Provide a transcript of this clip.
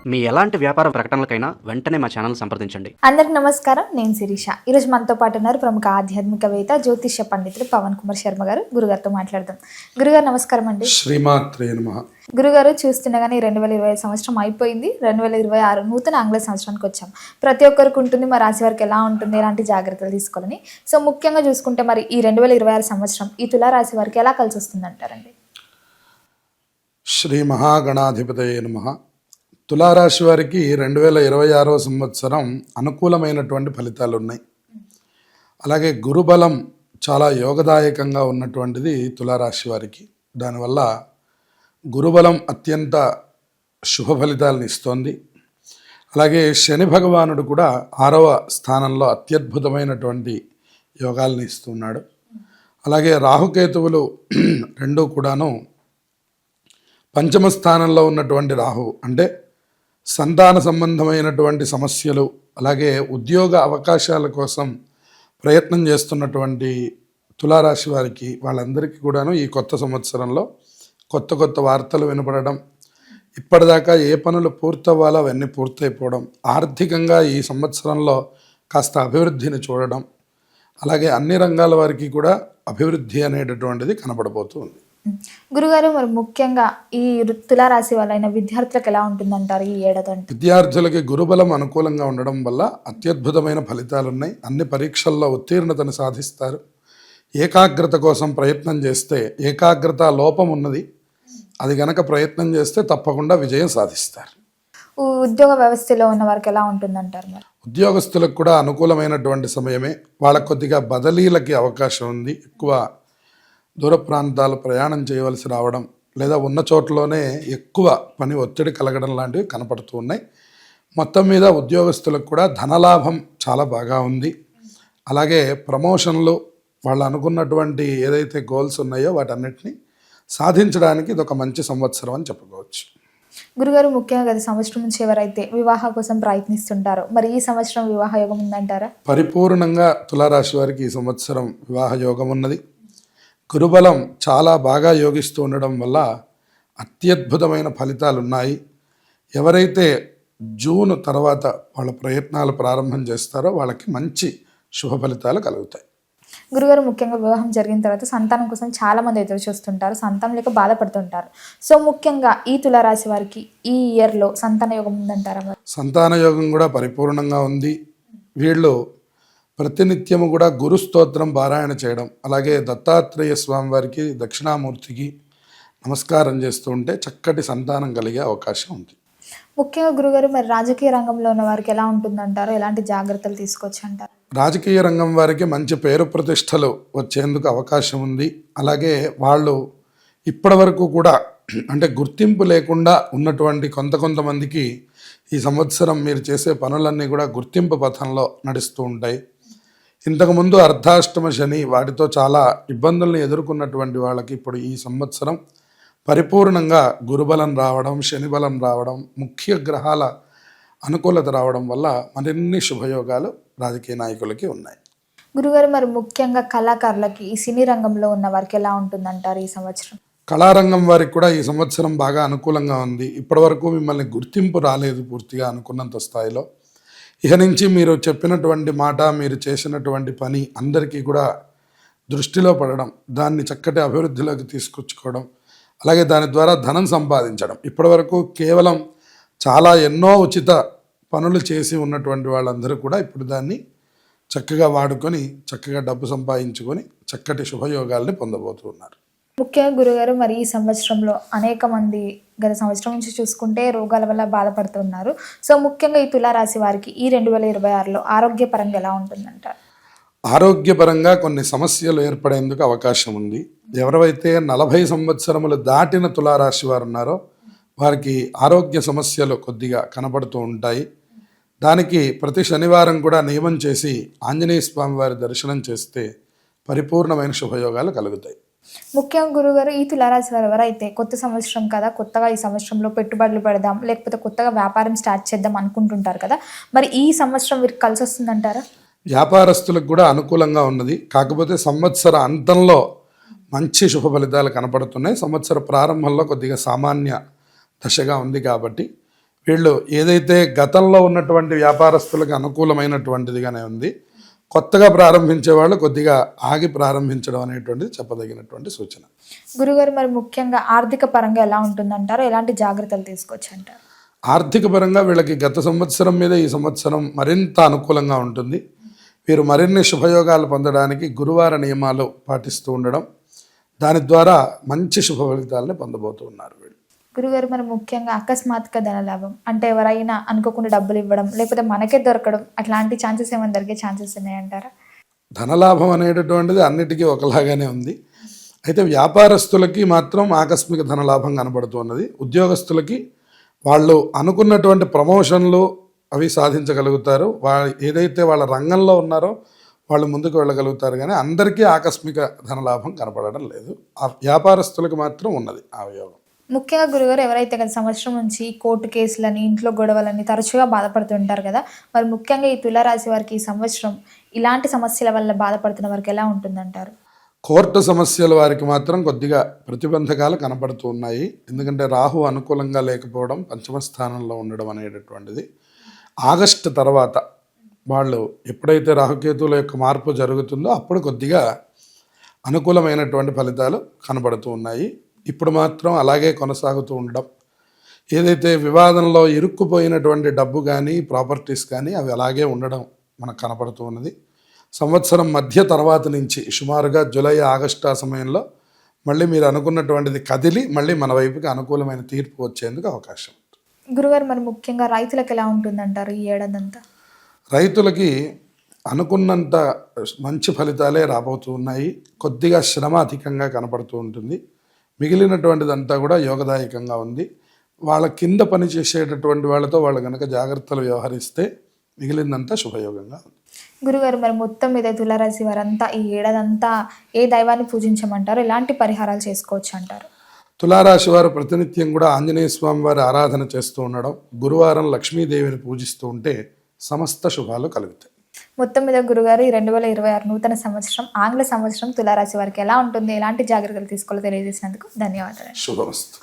మీ ఎలాంటి వ్యాపార ప్రకటనలకైనా వెంటనే మా ఛానల్ సంప్రదించండి. అందరికి నమస్కారం. నేను శిరీష. ఈరోజు మనతో పాటు ఉన్నారు ప్రముఖ ఆధ్యాత్మికవేత్త జ్యోతిష్య పండితులు పవన్ కుమార్ శర్మ గారు. గురుగారితో మాట్లాడదాం. గురుగారు నమస్కారం అండి. శ్రీమాత్రే నమః. గురుగారు, చూస్తుండగానే 2025 సంవత్సరం అయిపోయింది. 2026 నూతన ఆంగ్ల సంవత్సరానికి వచ్చాం. ప్రతి ఒక్కరికి ఉంటుంది, మా రాశి వారికి ఎలా ఉంటుంది, ఎలాంటి జాగ్రత్తలు తీసుకోవాలని. సో ముఖ్యంగా చూసుకుంటే మరి ఈ 2026 సంవత్సరం ఈ తులారాశి వారికి ఎలా కలిసి వస్తుంది అంటారండి? శ్రీ మహాగణాధిపతయే నమః. తులారాశి వారికి 2026 సంవత్సరం అనుకూలమైనటువంటి ఫలితాలు ఉన్నాయి. అలాగే గురుబలం చాలా యోగదాయకంగా ఉన్నటువంటిది తులారాశి వారికి. దానివల్ల గురుబలం అత్యంత శుభ ఫలితాలను ఇస్తోంది. అలాగే శని భగవానుడు కూడా 6వ స్థానంలో అత్యద్భుతమైనటువంటి యోగాలను ఇస్తున్నాడు. అలాగే రాహుకేతువులు రెండూ కూడాను పంచమ స్థానంలో ఉన్నటువంటి రాహు అంటే సంతాన సంబంధమైనటువంటి సమస్యలు, అలాగే ఉద్యోగ అవకాశాల కోసం ప్రయత్నం చేస్తున్నటువంటి తులారాశి వారికి వాళ్ళందరికీ కూడాను ఈ కొత్త సంవత్సరంలో కొత్త కొత్త వార్తలు వినపడడం, ఇప్పటిదాకా ఏ పనులు పూర్తవ్వాలో అవన్నీ పూర్తయిపోవడం, ఆర్థికంగా ఈ సంవత్సరంలో కాస్త అభివృద్ధిని చూడడం, అలాగే అన్ని రంగాల వారికి కూడా అభివృద్ధి అనేటటువంటిది కనబడబోతుంది. గురుగారు, మరి ముఖ్యంగా ఈ తులారాశి వాళ్ళైన విద్యార్థులకు ఎలా ఉంటుందంటారు ఈ ఏడాది? విద్యార్థులకి గురుబలం అనుకూలంగా ఉండడం వల్ల అత్యద్భుతమైన ఫలితాలు ఉన్నాయి. అన్ని పరీక్షల్లో ఉత్తీర్ణతను సాధిస్తారు. ఏకాగ్రత కోసం ప్రయత్నం చేస్తే ఏకాగ్రత లోపం ఉన్నది, అది గనక ప్రయత్నం చేస్తే తప్పకుండా విజయం సాధిస్తారు. ఉద్యోగ వ్యవస్థలో ఉన్న వారికి ఎలా ఉంటుందంటారు? మరి ఉద్యోగస్తులకు కూడా అనుకూలమైనటువంటి సమయమే. వాళ్ళకు కొద్దిగా బదిలీలకి అవకాశం ఉంది. ఎక్కువ దూర ప్రాంతాలు ప్రయాణం చేయవలసి రావడం, లేదా ఉన్న చోట్లోనే ఎక్కువ పని ఒత్తిడి కలగడం లాంటివి కనపడుతూ ఉన్నాయి. మొత్తం మీద ఉద్యోగస్తులకు కూడా ధనలాభం చాలా బాగా ఉంది. అలాగే ప్రమోషన్లు, వాళ్ళు అనుకున్నటువంటి ఏదైతే గోల్స్ ఉన్నాయో వాటన్నిటిని సాధించడానికి ఇది ఒక మంచి సంవత్సరం అని చెప్పుకోవచ్చు. గురుగారు, ముఖ్యంగా గత సంవత్సరం నుంచి ఎవరైతే వివాహ కోసం ప్రయత్నిస్తుంటారో మరి ఈ సంవత్సరం వివాహ యోగం ఉందంటారా? పరిపూర్ణంగా తులారాశి వారికి ఈ సంవత్సరం వివాహ యోగం ఉన్నది. గురుబలం చాలా బాగా యోగిస్తూ ఉండడం వల్ల అత్యద్భుతమైన ఫలితాలు ఉన్నాయి. ఎవరైతే జూన్ తర్వాత వాళ్ళ ప్రయత్నాలు ప్రారంభం చేస్తారో వాళ్ళకి మంచి శుభ ఫలితాలు కలుగుతాయి. గురుగారు, ముఖ్యంగా వివాహం జరిగిన తర్వాత సంతానం కోసం చాలా మంది ఎదురు చూస్తుంటారు, సంతానం లేక బాధపడుతుంటారు. సో ముఖ్యంగా ఈ తులారాశి వారికి ఈ ఇయర్లో సంతాన యోగం ఉందంటారా? మరి సంతాన యోగం కూడా పరిపూర్ణంగా ఉంది. వీళ్ళు ప్రతినిత్యము కూడా గురు స్తోత్రం పారాయణ చేయడం, అలాగే దత్తాత్రేయ స్వామి వారికి, దక్షిణామూర్తికి నమస్కారం చేస్తూ ఉంటే చక్కటి సంతానం కలిగే అవకాశం ఉంది. ముఖ్యంగా గురుగారు, మరి రాజకీయ రంగంలో ఉన్న వారికి ఎలా ఉంటుందంటారు? ఎలాంటి జాగ్రత్తలు తీసుకోవచ్చు అంటారు? రాజకీయ రంగం వారికి మంచి పేరు ప్రతిష్టలు వచ్చేందుకు అవకాశం ఉంది. అలాగే వాళ్ళు ఇప్పటి వరకు కూడా అంటే గుర్తింపు లేకుండా ఉన్నటువంటి కొంతమందికి ఈ సంవత్సరం మీరు చేసే పనులన్నీ కూడా గుర్తింపు పథంలో నడుస్తూ ఉంటాయి. ఇంతకుముందు అర్ధాష్టమ శని వాటితో చాలా ఇబ్బందులను ఎదుర్కొన్నటువంటి వాళ్ళకి ఇప్పుడు ఈ సంవత్సరం పరిపూర్ణంగా గురుబలం రావడం, శని బలం రావడం, ముఖ్య గ్రహాల అనుకూలత రావడం వల్ల మరిన్ని శుభయోగాలు రాజకీయ నాయకులకి ఉన్నాయి. గురుగారు, మరి ముఖ్యంగా కళాకారులకి ఈ సినీ రంగంలో ఉన్న వారికి ఎలా ఉంటుందంటారు ఈ సంవత్సరం? కళారంగం వారికి కూడా ఈ సంవత్సరం బాగా అనుకూలంగా ఉంది. ఇప్పటివరకు మిమ్మల్ని గుర్తింపు రాలేదు పూర్తిగా అనుకున్నంత స్థాయిలో. ఇక నుంచి మీరు చెప్పినటువంటి మాట, మీరు చేసినటువంటి పని అందరికీ కూడా దృష్టిలో పడడం, దాన్ని చక్కటి అభివృద్ధిలోకి తీసుకొచ్చుకోవడం, అలాగే దాని ద్వారా ధనం సంపాదించడం. ఇప్పటివరకు కేవలం చాలా ఎన్నో ఉచిత పనులు చేసి ఉన్నటువంటి వాళ్ళందరూ కూడా ఇప్పుడు దాన్ని చక్కగా వాడుకొని చక్కగా డబ్బు సంపాదించుకొని చక్కటి శుభయోగాల్ని పొందబోతున్నారు. ముఖ్యంగా గురుగారు, మరి ఈ సంవత్సరంలో అనేక మంది గత సంవత్సరం నుంచి చూసుకుంటే రోగాల వల్ల బాధపడుతున్నారు. సో ముఖ్యంగా ఈ తులారాశి వారికి ఈ 2026లో ఆరోగ్యపరంగా ఎలా ఉంటుందంటారు? ఆరోగ్యపరంగా కొన్ని సమస్యలు ఏర్పడేందుకు అవకాశం ఉంది. ఎవరైతే 40 సంవత్సరములు దాటిన తులారాశి వారు ఉన్నారో వారికి ఆరోగ్య సమస్యలు కొద్దిగా కనబడుతూ ఉంటాయి. దానికి ప్రతి శనివారం కూడా నియమం చేసి ఆంజనేయ స్వామి వారి దర్శనం చేస్తే పరిపూర్ణమైన శుభయోగాలు కలుగుతాయి. ముఖ్యంగా గురుగారు, ఈ తులారాశి వారు ఎవరైతే కొత్త సంవత్సరం కదా, కొత్తగా ఈ సంవత్సరంలో పెట్టుబడులు పెడదాం, లేకపోతే కొత్తగా వ్యాపారం స్టార్ట్ చేద్దాం అనుకుంటుంటారు కదా, మరి ఈ సంవత్సరం వీరికి కలిసి వస్తుందంటారా? వ్యాపారస్తులకు కూడా అనుకూలంగా ఉన్నది. కాకపోతే సంవత్సర అంతంలో మంచి శుభ ఫలితాలు కనపడుతున్నాయి. సంవత్సర ప్రారంభంలో కొద్దిగా సామాన్య దశగా ఉంది కాబట్టి వీళ్ళు ఏదైతే గతంలో ఉన్నటువంటి వ్యాపారస్తులకు అనుకూలమైనటువంటిదిగానే ఉంది. కొత్తగా ప్రారంభించే వాళ్ళు కొద్దిగా ఆగి ప్రారంభించడం అనేటువంటిది చెప్పదగినటువంటి సూచన. గురుగారు మరి ముఖ్యంగా ఆర్థిక పరంగా ఎలా ఉంటుందంటారు, ఎలాంటి జాగ్రత్తలు తీసుకోవచ్చు అంటారు? ఆర్థిక పరంగా వీళ్ళకి గత సంవత్సరం మీద ఈ సంవత్సరం మరింత అనుకూలంగా ఉంటుంది. వీరు మరిన్ని శుభయోగాలు పొందడానికి గురువార నియమాలు పాటిస్తూ ఉండడం, దాని ద్వారా మంచి శుభ ఫలితాలని పొందబోతూ ఉన్నారు వీళ్ళు. గురుగారు మరి ముఖ్యంగా అకస్మాత్తుగా ధనలాభం అంటే ఎవరైనా అనుకోకుండా డబ్బులు ఇవ్వడం లేకపోతే మనకే దొరకడం అట్లాంటి ఛాన్సెస్ ఏమైనా జరిగే ఛాన్సెస్ ఉన్నాయంటారా? ధనలాభం అనేటటువంటిది అన్నిటికీ ఒకలాగానే ఉంది. అయితే వ్యాపారస్తులకి మాత్రం ఆకస్మిక ధనలాభం కనబడుతున్నది. ఉద్యోగస్తులకి వాళ్ళు అనుకున్నటువంటి ప్రమోషన్లు అవి సాధించగలుగుతారు. ఏదైతే వాళ్ళ రంగంలో ఉన్నారో వాళ్ళు ముందుకు వెళ్ళగలుగుతారు. కానీ అందరికీ ఆకస్మిక ధనలాభం కనపడడం లేదు. ఆ వ్యాపారస్తులకు మాత్రం ఉన్నది ఆ యోగం. ముఖ్యంగా గురుగారు ఎవరైతే గత సంవత్సరం నుంచి కోర్టు కేసులని ఇంట్లో గొడవలని తరచుగా బాధపడుతుంటారు కదా, మరి ముఖ్యంగా ఈ తులారాశి వారికి ఈ సంవత్సరం ఇలాంటి సమస్యల వల్ల బాధపడుతున్న వారికి ఎలా ఉంటుందంటారు? కోర్టు సమస్యల వారికి మాత్రం కొద్దిగా ప్రతిబంధకాలు కనపడుతూ ఉన్నాయి. ఎందుకంటే రాహు అనుకూలంగా లేకపోవడం, పంచమ స్థానంలో ఉండడం అనేటటువంటిది. ఆగస్టు తర్వాత వాళ్ళు ఎప్పుడైతే రాహుకేతువుల యొక్క మార్పు జరుగుతుందో అప్పుడు కొద్దిగా అనుకూలమైనటువంటి ఫలితాలు కనబడుతూ ఉన్నాయి. ఇప్పుడు మాత్రం అలాగే కొనసాగుతూ ఉండడం, ఏదైతే వివాదంలో ఇరుక్కుపోయినటువంటి డబ్బు కానీ ప్రాపర్టీస్ కానీ అవి అలాగే ఉండడం మనకు కనపడుతూ ఉన్నది. సంవత్సరం మధ్య తర్వాత నుంచి సుమారుగా జూలై ఆగస్టు ఆ సమయంలో మళ్ళీ మీరు అనుకున్నటువంటిది కదిలి మళ్ళీ మన వైపుకి అనుకూలమైన తీర్పు వచ్చేందుకు అవకాశం ఉంది. గురుగారు మరి ముఖ్యంగా రైతులకు ఎలా ఉంటుందంటారు ఈ ఏడాదంతా? రైతులకి అనుకున్నంత మంచి ఫలితాలే రాబోతూ ఉన్నాయి. కొద్దిగా శ్రమ అధికంగా కనపడుతూ ఉంటుంది. మిగిలినటువంటిదంతా కూడా యోగదాయకంగా ఉంది. వాళ్ళ కింద పని చేసేటటువంటి వాళ్ళతో వాళ్ళు కనుక జాగ్రత్తలు వ్యవహరిస్తే మిగిలిందంతా శుభయోగంగా ఉంది. గురుగారు మరి మొత్తం మీద తులారాశి వారంతా ఈ ఏడాదంతా ఏ దైవాన్ని పూజించమంటారు, ఎలాంటి పరిహారాలు చేసుకోవచ్చు అంటారు? తులారాశి వారు ప్రతినిత్యం కూడా ఆంజనేయ స్వామి వారి ఆరాధన చేస్తూ ఉండడం, గురువారం లక్ష్మీదేవిని పూజిస్తూ ఉంటే సమస్త శుభాలు కలుగుతాయి. మొత్తం మీద గురుగారు ఈ 2026 నూతన సంవత్సరం ఆంగ్ల సంవత్సరం తులారాశి వారికి ఎలా ఉంటుంది, ఎలాంటి జాగ్రత్తలు తీసుకోవాలో తెలియజేసినందుకు ధన్యవాదాలు. శుభమస్తు.